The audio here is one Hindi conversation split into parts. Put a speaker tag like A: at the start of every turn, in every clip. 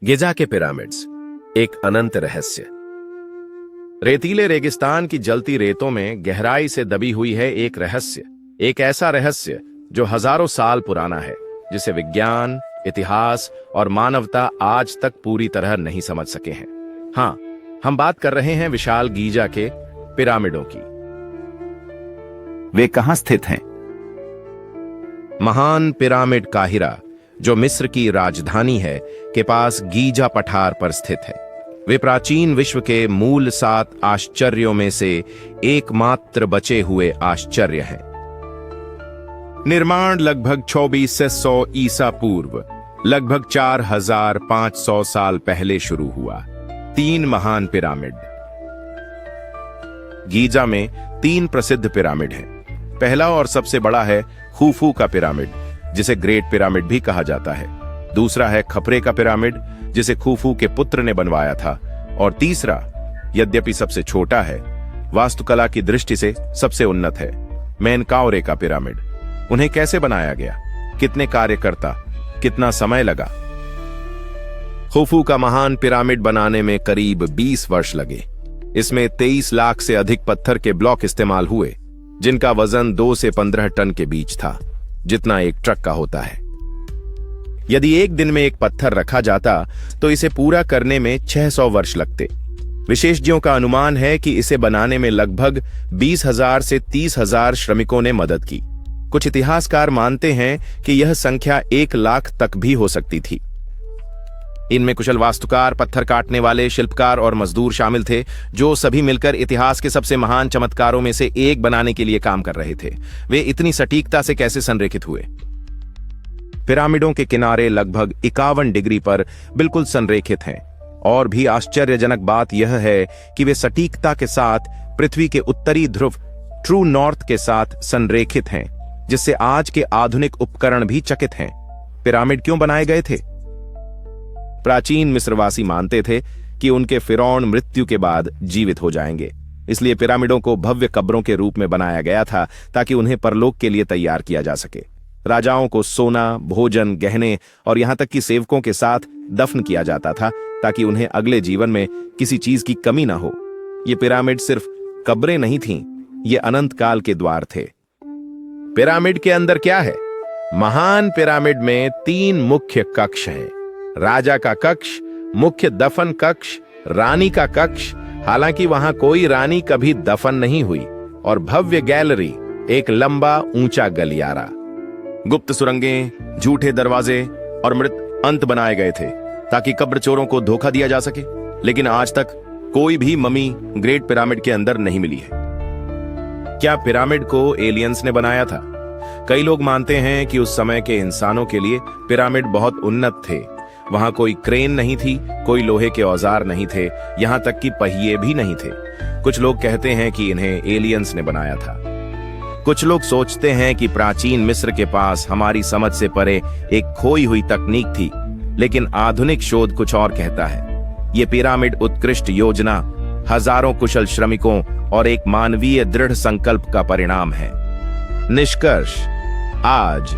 A: गिजा के पिरामिड्स, एक अनंत रहस्य। रेतीले रेगिस्तान की जलती रेतों में गहराई से दबी हुई है एक रहस्य, एक ऐसा रहस्य जो हजारों साल पुराना है, जिसे विज्ञान, इतिहास और मानवता आज तक पूरी तरह नहीं समझ सके हैं। हां, हम बात कर रहे हैं विशाल गीजा के पिरामिडों की।
B: वे कहां स्थित हैं?
A: महान पिरामिड काहिरा, जो मिस्र की राजधानी है, के पास गीजा पठार पर स्थित है। वे प्राचीन विश्व के मूल 7 आश्चर्यों में से एकमात्र बचे हुए आश्चर्य हैं। निर्माण लगभग 2400 ईसा पूर्व, लगभग 4500 साल पहले शुरू हुआ। 3 महान पिरामिड। गीजा में 3 प्रसिद्ध पिरामिड हैं। पहला और सबसे बड़ा है खुफू का पिरामिड, जिसे ग्रेट पिरामिड भी कहा जाता है। दूसरा है खफरे का पिरामिड, जिसे खुफू के पुत्र ने बनवाया था। और तीसरा, यद्यपि सबसे छोटा है, वास्तुकला की दृष्टि से सबसे उन्नत है, मेनकाओरे का पिरामिड। उन्हें कैसे बनाया गया, कितने कार्यकर्ता, कितना समय लगा? खुफू का महान पिरामिड बनाने में करीब 20 वर्ष लगे। इसमें 23 लाख से अधिक पत्थर के ब्लॉक इस्तेमाल हुए, जिनका वजन 2 से 15 टन के बीच था, जितना एक ट्रक का होता है। यदि एक दिन में एक पत्थर रखा जाता तो इसे पूरा करने में 600 वर्ष लगते। विशेषज्ञों का अनुमान है कि इसे बनाने में लगभग 20,000 से 30,000 श्रमिकों ने मदद की। कुछ इतिहासकार मानते हैं कि यह संख्या 1 लाख तक भी हो सकती थी। इनमें कुशल वास्तुकार, पत्थर काटने वाले, शिल्पकार और मजदूर शामिल थे, जो सभी मिलकर इतिहास के सबसे महान चमत्कारों में से एक बनाने के लिए काम कर रहे थे। वे इतनी सटीकता से कैसे संरेखित हुए? पिरामिडों के किनारे लगभग 51 डिग्री पर बिल्कुल संरेखित हैं। और भी आश्चर्यजनक बात यह है कि वे सटीकता के साथ पृथ्वी के उत्तरी ध्रुव ट्रू नॉर्थ के साथ संरेखित हैं, जिससे आज के आधुनिक उपकरण भी चकित हैं। पिरामिड क्यों बनाए गए थे? प्राचीन मिस्रवासी मानते थे कि उनके फिरौन मृत्यु के बाद जीवित हो जाएंगे, इसलिए पिरामिडों को भव्य कब्रों के रूप में बनाया गया था, ताकि उन्हें परलोक के लिए तैयार किया जा सके। राजाओं को सोना, भोजन, गहने और यहां तक कि सेवकों के साथ दफन किया जाता था, ताकि उन्हें अगले जीवन में किसी चीज की कमी ना हो। ये पिरामिड सिर्फ कब्रें नहीं थीं, ये अनंत काल के द्वार थे। पिरामिड के अंदर क्या है? महान पिरामिड में 3 मुख्य कक्ष हैं। राजा का कक्ष, मुख्य दफन कक्ष, रानी का कक्ष, हालांकि वहां कोई रानी कभी दफन नहीं हुई, और भव्य गैलरी, एक लंबा ऊंचा गलियारा। गुप्त सुरंगें, झूठे दरवाजे और मृत अंत बनाए गए थे, ताकि कब्र चोरों को धोखा दिया जा सके। लेकिन आज तक कोई भी ममी ग्रेट पिरामिड के अंदर नहीं मिली है। क्या पिरामिड को एलियंस ने बनाया था? कई लोग मानते हैं कि उस समय के इंसानों के लिए पिरामिड बहुत उन्नत थे। वहां कोई क्रेन नहीं थी, कोई लोहे के औजार नहीं थे, यहां तक कि पहिए भी नहीं थे। कुछ लोग कहते हैं कि इन्हें एलियंस ने बनाया था। कुछ लोग सोचते हैं कि प्राचीन मिस्र के पास हमारी समझ से परे एक खोई हुई तकनीक थी, लेकिन आधुनिक शोध कुछ और कहता है। ये पिरामिड उत्कृष्ट योजना, हजारों कुशल श्रमिकों और एक मानवीय दृढ़ संकल्प का परिणाम है। निष्कर्ष, आज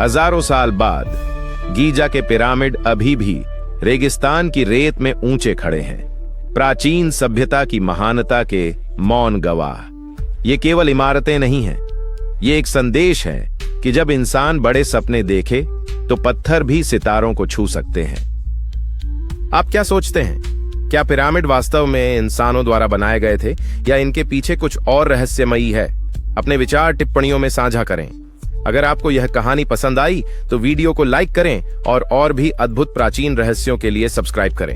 A: हजारों साल बाद गीजा के पिरामिड अभी भी रेगिस्तान की रेत में ऊंचे खड़े हैं, प्राचीन सभ्यता की महानता के मौन गवाह। ये केवल इमारतें नहीं हैं, ये एक संदेश है कि जब इंसान बड़े सपने देखे तो पत्थर भी सितारों को छू सकते हैं। आप क्या सोचते हैं? क्या पिरामिड वास्तव में इंसानों द्वारा बनाए गए थे, या इनके पीछे कुछ और रहस्यमयी है? अपने विचार टिप्पणियों में साझा करें। अगर आपको यह कहानी पसंद आई तो वीडियो को लाइक करें और भी अद्भुत प्राचीन रहस्यों के लिए सब्सक्राइब करें।